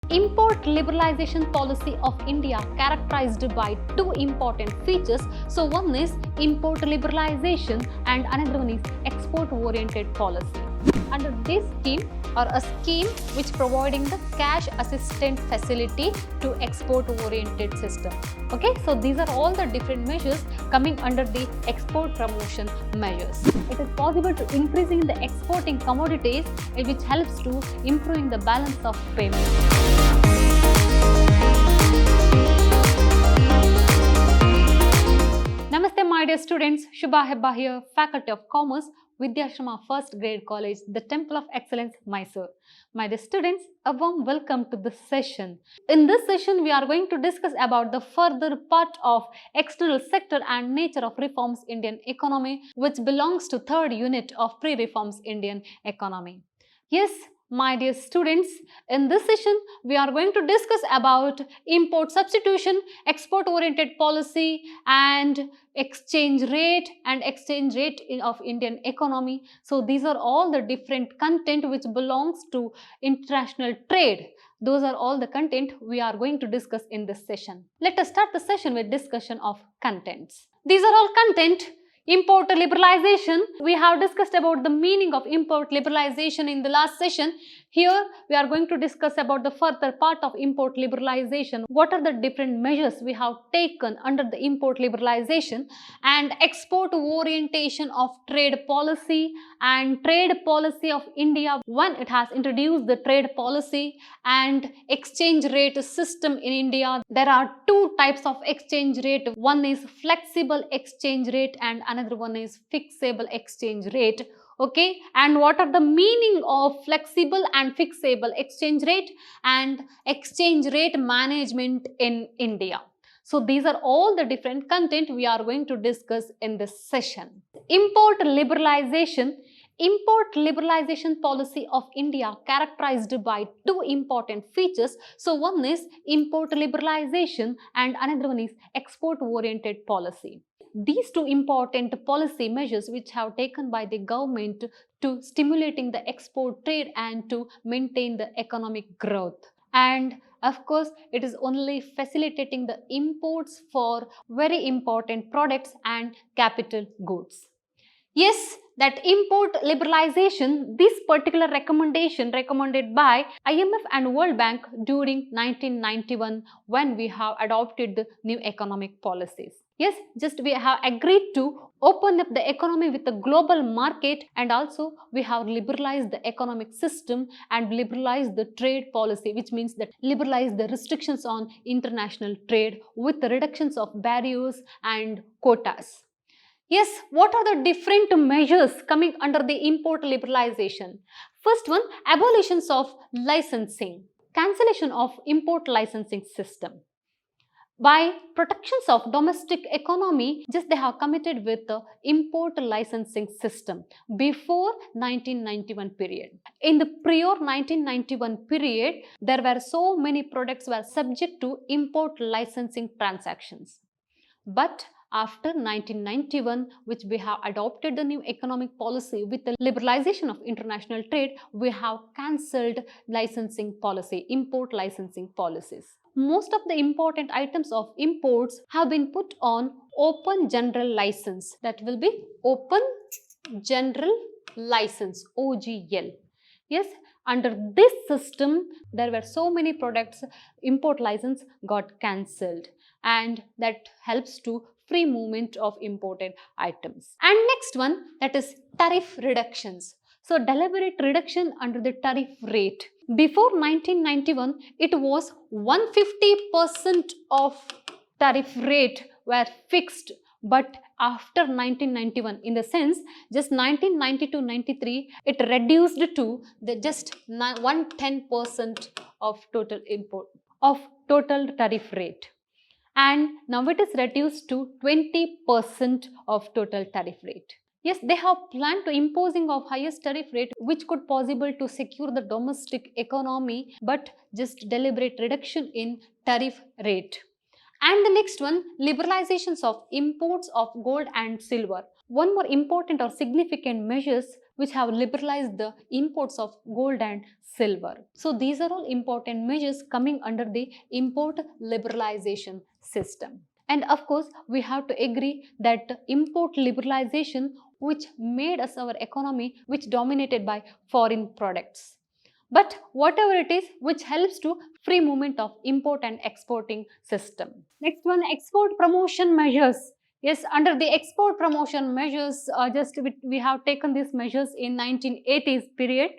Import liberalization policy of India characterized by two important features. So one is import liberalization and another one is export oriented policy. Under this scheme or a scheme which providing the cash assistant facility to export oriented system. Okay, so these are all the different measures coming under the export promotion measures. It is possible to increasing the exporting commodities, which helps to improving the balance of payment. Namaste my dear students, Shubha Hebba here, Faculty of Commerce, Vidhyaashram First Grade College, the Temple of Excellence, Mysuru. My dear students, a warm welcome to this session. In this session, we are going to discuss about the further part of external sector and nature of reforms Indian economy, which belongs to third unit of pre-reforms Indian economy. Yes, my dear students, in this session, we are going to discuss about import substitution, export-oriented policy and exchange rate of Indian economy. So these are all the different content which belongs to international trade. Those are all the content we are going to discuss in this session. Let us start the session with discussion of contents. These are all content. Import liberalization, we have discussed about the meaning of import liberalization in the last session. Here we are going to discuss about the further part of import liberalization. What are the different measures we have taken under the import liberalization and export orientation of trade policy and trade policy of India when it has introduced the trade policy and exchange rate system in India. There are two types of exchange rate. One is flexible exchange rate and another one is fixable exchange rate. Okay, and what are the meaning of flexible and fixable exchange rate and exchange rate management in India? So these are all the different content we are going to discuss in this session. Import liberalization policy of India characterized by two important features. So one is import liberalization and another one is export oriented policy. These two important policy measures which have taken by the government to stimulating the export trade and to maintain the economic growth. And of course, it is only facilitating the imports for very important products and capital goods. Yes, that import liberalization, this particular recommendation recommended by IMF and World Bank during 1991 when we have adopted the new economic policies. Yes, just we have agreed to open up the economy with the global market and also we have liberalized the economic system and liberalized the trade policy, which means that liberalize the restrictions on international trade with the reductions of barriers and quotas. Yes, what are the different measures coming under the import liberalization? First one, abolitions of licensing, cancellation of import licensing system. By protections of domestic economy, just they have committed with the import licensing system before 1991 period. In the prior 1991 period, there were so many products were subject to import licensing transactions. But after 1991, which we have adopted the new economic policy with the liberalization of international trade, we have cancelled licensing policy, import licensing policies. Most of the important items of imports have been put on open general license. That will be open general license, OGL. Yes, under this system, there were so many products, import license got cancelled and that helps to free movement of imported items. And next one, that is tariff reductions. So deliberate reduction under the tariff rate. Before 1991, it was 150% of tariff rate were fixed, but after 1991, in the sense just 1992-93, it reduced to the just 110% of total import of total tariff rate. And now it is reduced to 20% of total tariff rate. Yes, they have planned to imposing of highest tariff rate which could possible to secure the domestic economy, but just deliberate reduction in tariff rate. And the next one, liberalizations of imports of gold and silver. One more important or significant measures which have liberalized the imports of gold and silver. So these are all important measures coming under the import liberalization system. And of course, we have to agree that import liberalization, which made us our economy, which dominated by foreign products. But whatever it is, which helps to free movement of import and exporting system. Next one, export promotion measures. Yes, under the export promotion measures, we have taken these measures in 1980s period.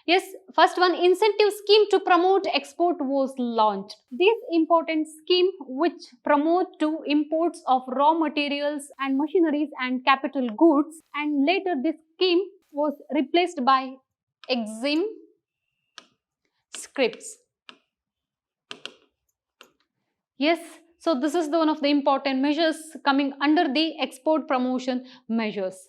Yes, first one, incentive scheme to promote export was launched. This important scheme which promote to imports of raw materials and machineries and capital goods, and later this scheme was replaced by exim scripts. Yes, so this is the one of the important measures coming under the export promotion measures.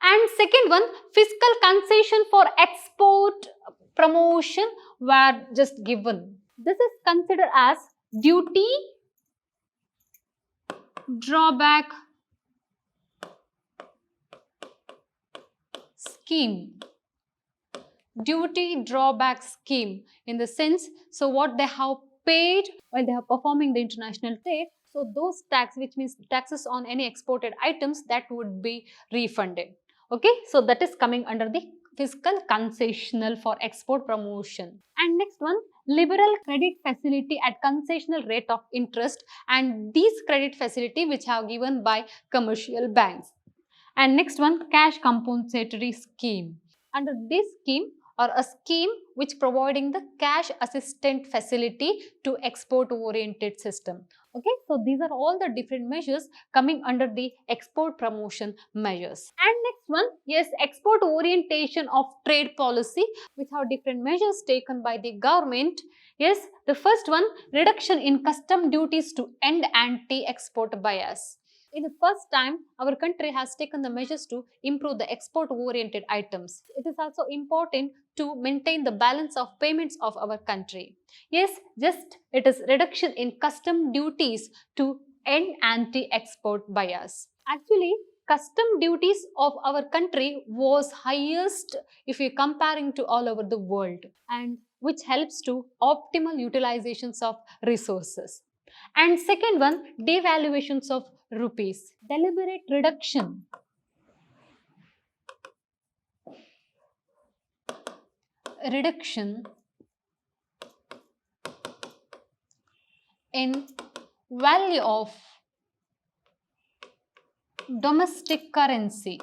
And second one, fiscal concession for export promotion were just given. This is considered as duty drawback scheme. Duty drawback scheme in the sense, so what they have paid while they are performing the international trade, so those tax, which means taxes on any exported items, that would be refunded. Okay, so that is coming under the fiscal concessional for export promotion. And next one, liberal credit facility at concessional rate of interest, and these credit facility which have given by commercial banks. And next one, cash compensatory scheme. Under this scheme, or a scheme which providing the cash assistant facility to export oriented system. Okay, so these are all the different measures coming under the export promotion measures. And next one, yes, export orientation of trade policy, which have different measures taken by the government. Yes, the first one, reduction in custom duties to end anti-export bias. In the first time, our country has taken the measures to improve the export-oriented items. It is also important to maintain the balance of payments of our country. Yes, just it is reduction in custom duties to end anti-export bias. Actually, custom duties of our country was highest if we comparing to all over the world, and which helps to optimal utilizations of resources. And second one, devaluations of rupees. Deliberate reduction in value of domestic currency.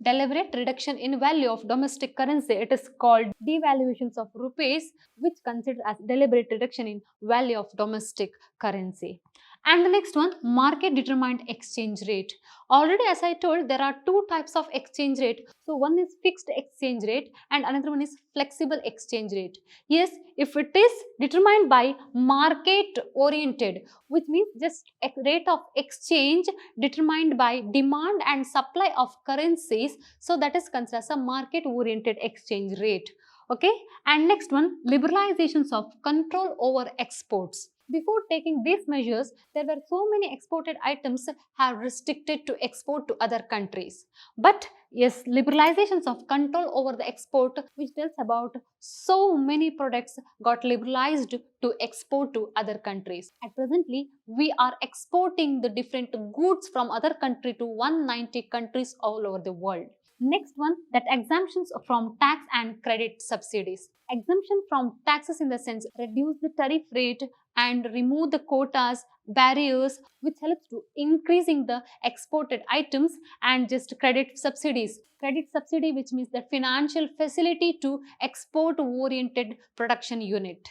Deliberate reduction in value of domestic currency. It is called devaluations of rupees, which considered as deliberate reduction in value of domestic currency. And the next one, market determined exchange rate. Already, as I told, there are two types of exchange rate. So one is fixed exchange rate and another one is flexible exchange rate. Yes, if it is determined by market oriented, which means just a rate of exchange determined by demand and supply of currencies, so that is considered as a market oriented exchange rate. Okay, and next one, liberalizations of control over exports. Before taking these measures, there were so many exported items have restricted to export to other countries. But yes, liberalizations of control over the export, which tells about so many products got liberalized to export to other countries. At presently, we are exporting the different goods from other country to 190 countries all over the world. Next one, that exemptions from tax and credit subsidies. Exemption from taxes in the sense reduce the tariff rate and remove the quotas, barriers, which helps to increasing the exported items, and just credit subsidies. Credit subsidy, which means the financial facility to export oriented production unit.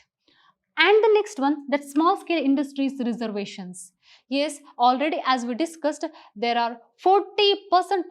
And the next one, that small scale industries reservations. Yes, already as we discussed, there are 40%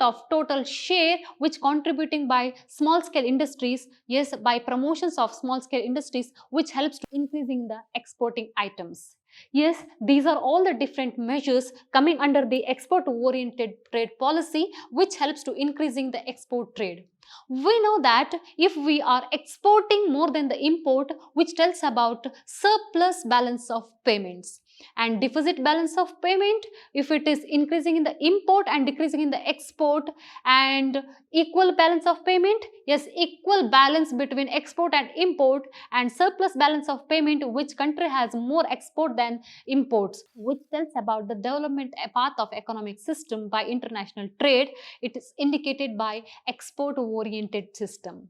of total share which contributing by small scale industries. Yes, by promotions of small scale industries, which helps to increasing the exporting items. Yes, these are all the different measures coming under the export oriented trade policy, which helps to increasing the export trade. We know that if we are exporting more than the import, which tells about surplus balance of payments. And deficit balance of payment, if it is increasing in the import and decreasing in the export. And equal balance of payment, yes, equal balance between export and import. And surplus balance of payment, which country has more export than imports, which tells about the development path of economic system by international trade. It is indicated by export oriented system.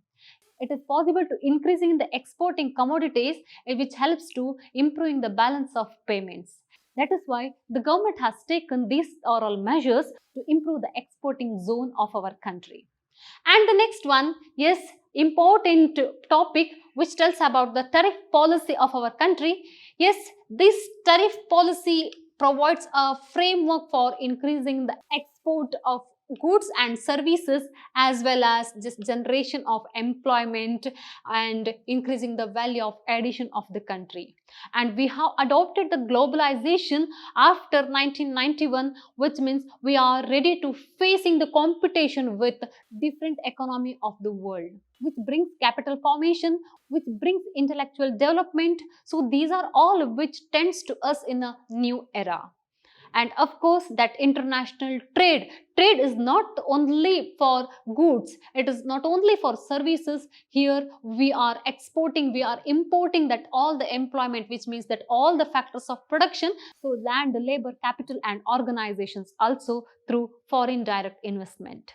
It is possible to increasing the exporting commodities, which helps to improving the balance of payments. That is why the government has taken these oral measures to improve the exporting zone of our country. And the next one, yes, important topic which tells about the tariff policy of our country. Yes, this tariff policy provides a framework for increasing the export of goods and services, as well as just generation of employment and increasing the value of addition of the country. And we have adopted the globalization after 1991, which means we are ready to facing the competition with different economy of the world, which brings capital formation, which brings intellectual development. So these are all which tends to us in a new era. And of course, that international trade is not only for goods, it is not only for services. Here we are exporting, we are importing that all the employment, which means that all the factors of production, so land, labor, capital and organizations, also through foreign direct investment.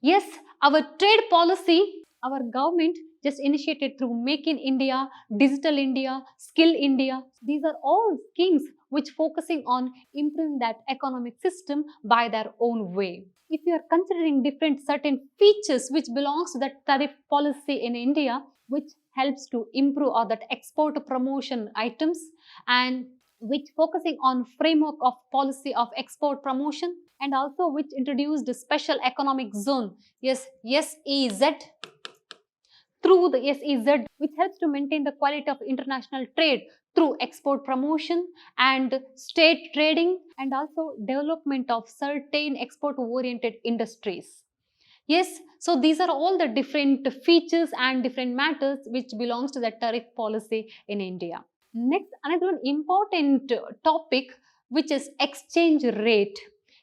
Yes, our trade policy, our government just initiated through Make in India, Digital India, Skill India. These are all schemes which focusing on improving that economic system by their own way. If you are considering different certain features which belongs to that tariff policy in India, which helps to improve or that export promotion items, and which focusing on framework of policy of export promotion, and also which introduced a special economic zone, yes, SEZ, through the SEZ, which helps to maintain the quality of international trade through export promotion and state trading, and also development of certain export oriented industries. Yes, so these are all the different features and different matters which belongs to the tariff policy in India. Next, another one important topic, which is exchange rate.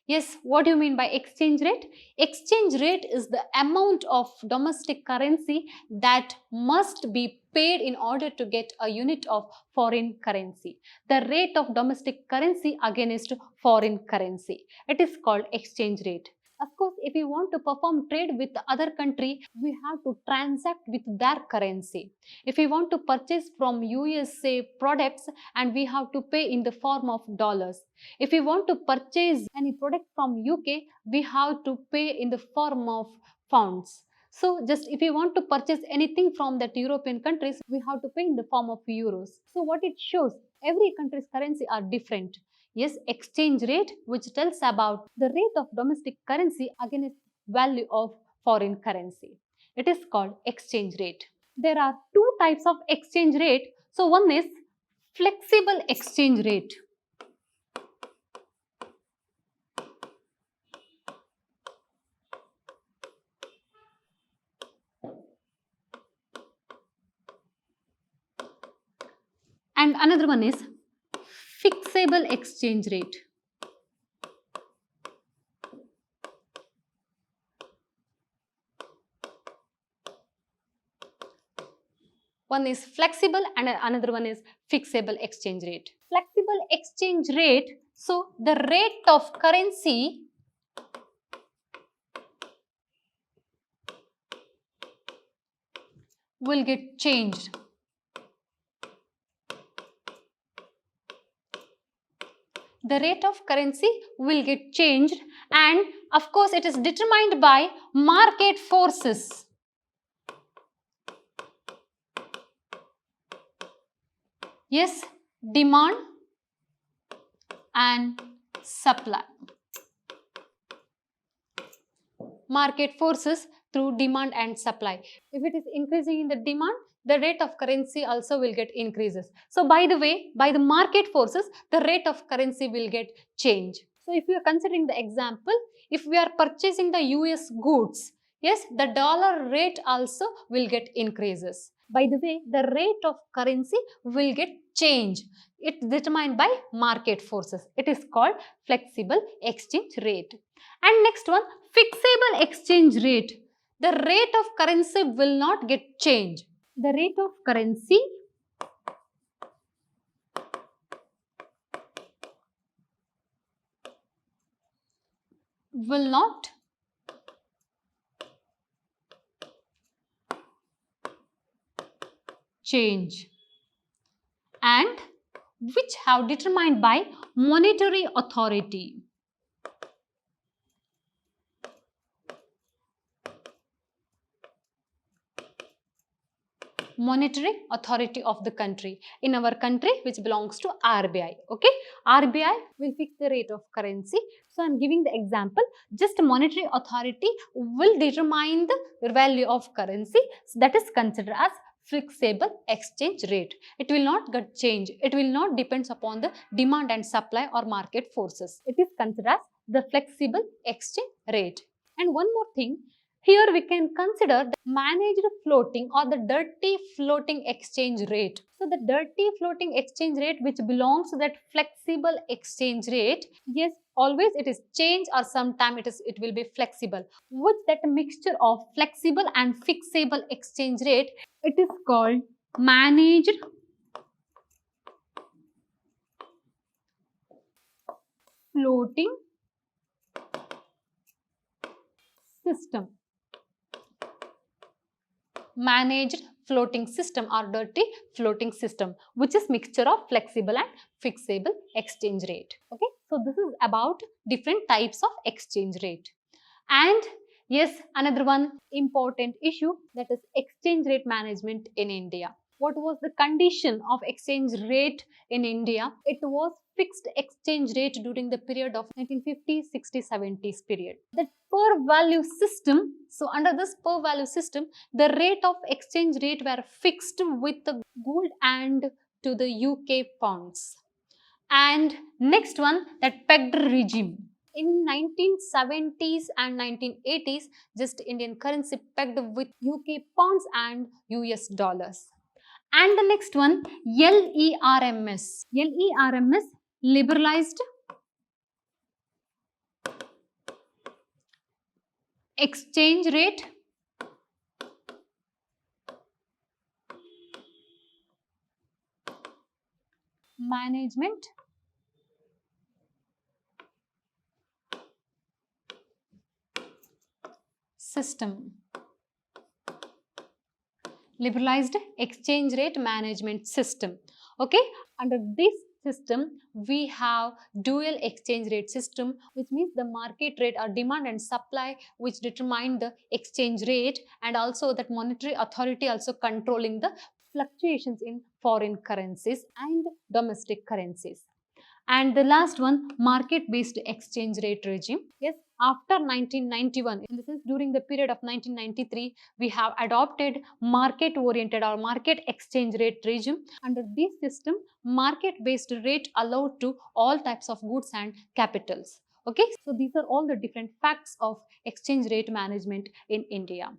Yes, what do you mean by exchange rate? Exchange rate is the amount of domestic currency that must be paid in order to get a unit of foreign currency. The rate of domestic currency against foreign currency. It is called exchange rate. Of course, if we want to perform trade with the other country, we have to transact with their currency. If we want to purchase from USA products, and we have to pay in the form of dollars. If we want to purchase any product from UK, we have to pay in the form of pounds. So just if we want to purchase anything from that European countries, we have to pay in the form of euros. So what it shows, every country's currency are different. Yes, exchange rate, which tells about the rate of domestic currency against value of foreign currency. It is called exchange rate. There are two types of exchange rate. So one is flexible exchange rate. And another one is fixable exchange rate. One is flexible and another one is fixable exchange rate. Flexible exchange rate, so the rate of currency will get changed. The rate of currency will get changed, and of course it is determined by market forces. Yes, demand and supply. Market forces through demand and supply. If it is increasing in the demand, the rate of currency also will get increases. So by the way, by the market forces, the rate of currency will get changed. So if you are considering the example, if we are purchasing the US goods, yes, the dollar rate also will get increases. By the way, the rate of currency will get changed. it's determined by market forces. It is called flexible exchange rate. And next one, fixable exchange rate. The rate of currency will not get changed. The rate of currency will not change, and which have determined by monetary authority. Monetary authority of the country. In our country, which belongs to RBI. Okay, RBI will fix the rate of currency. So I am giving the example. Just monetary authority will determine the value of currency. So that is considered as flexible exchange rate. It will not get changed. It will not depends upon the demand and supply or market forces. It is considered as the flexible exchange rate. And one more thing, here we can consider the managed floating or the dirty floating exchange rate. So the dirty floating exchange rate, which belongs to that flexible exchange rate, yes, always it is changed or sometime it will be flexible. With that mixture of flexible and fixable exchange rate, it is called managed floating system. Managed floating system or dirty floating system, which is mixture of flexible and fixable exchange rate. Okay, so this is about different types of exchange rate. And yes, another one important issue, that is exchange rate management in India. What was the condition of exchange rate in India? It was fixed exchange rate during the period of 1950s, 60s, 70s period. The per value system, so under this per value system, the rate of exchange rate were fixed with the gold and to the UK pounds. And next one, that pegged regime. In 1970s and 1980s, just Indian currency pegged with UK pounds and US dollars. And the next one, LERMS. LERMS, liberalized exchange rate management system. Liberalized exchange rate management system. Okay, under this system we have dual exchange rate system, which means the market rate or demand and supply which determine the exchange rate, and also that monetary authority also controlling the fluctuations in foreign currencies and domestic currencies. And the last one, market-based exchange rate regime. Yes, after 1991, in the sense during the period of 1993, we have adopted market-oriented or market exchange rate regime. Under this system, market-based rate allowed to all types of goods and capitals. Okay, so these are all the different facts of exchange rate management in India.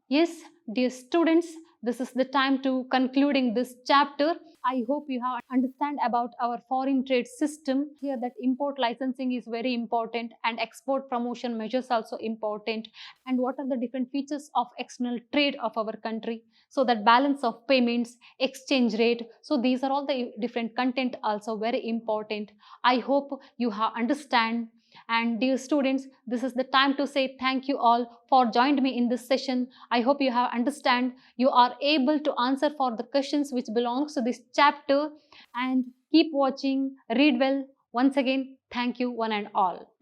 Yes, dear students, this is the time to concluding this chapter. I hope you have understand about our foreign trade system. Here that import licensing is very important and export promotion measures also important, and what are the different features of external trade of our country. So that balance of payments, exchange rate. So these are all the different content also very important. I hope you have understand. And dear students, this is the time to say thank you all for joined me in this session. I hope you have understand, you are able to answer for the questions which belongs to this chapter, and keep watching, read well. Once again, thank you one and all.